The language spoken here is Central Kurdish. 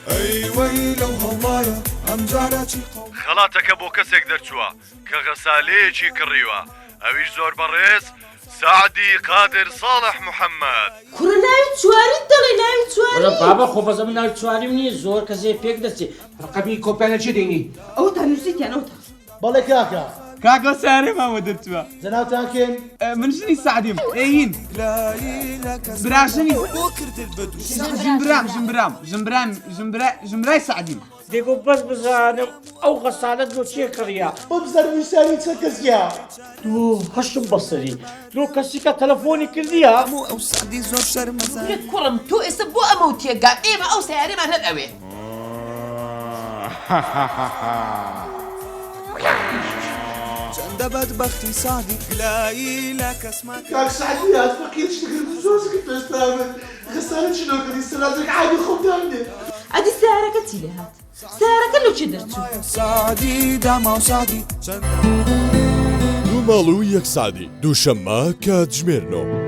ئەیوەی لەو هەڵمایە ئەم جارەچی خەڵاتەکە بۆ کەسێک دەرچووە کە غەسالەیەکی کڕیوە ئەویش زۆر بەڕێز سعدی قادر صالح محەممەد کوڕە ناوی چواریت دەڵێ ناوی چواری بابا خۆ بەزە من ناوی چواریم نییە زۆر کەسێ پێک دەچێ ڕقەبی کۆپیانە چی دەینی ئەو تا نووسیتیان ئەوتا بەڵێ کاکە کاکە سارێ ماوە دەرچووە جەناوتان کێن من ژنی سعدیم ئێین براژنی ژمبرای سعدیم دێگۆ بەس بزانم ئەو غەسالەت بۆ چێ کڕیا بۆ بزەرویشانی چە کەسیا هەشم بەسەری لۆ کەسی کە تەلەفۆنی کردیە ئەو سعدی زۆر شەرمەزار کوڕم تۆ ئێستا بۆ ئەمە و تێگا ئێمە ئەو سیارەمان هەر ئەوێ چەندە بەدبەختی سعدی گلایی لە کەسمان کاک سعدی هات فەقیر شتەکرد زۆر سکت پێسترابێت خەسارە چی لۆکردی سەراتێک عادی خۆمدانێ ئەدی سیارەکە چی لێ هات سیارەکە لەو چێ دەرچوو سعدی داما و سعدی دوو ماڵ و یەک سعدی دووشەممە کاتژمێرنەوە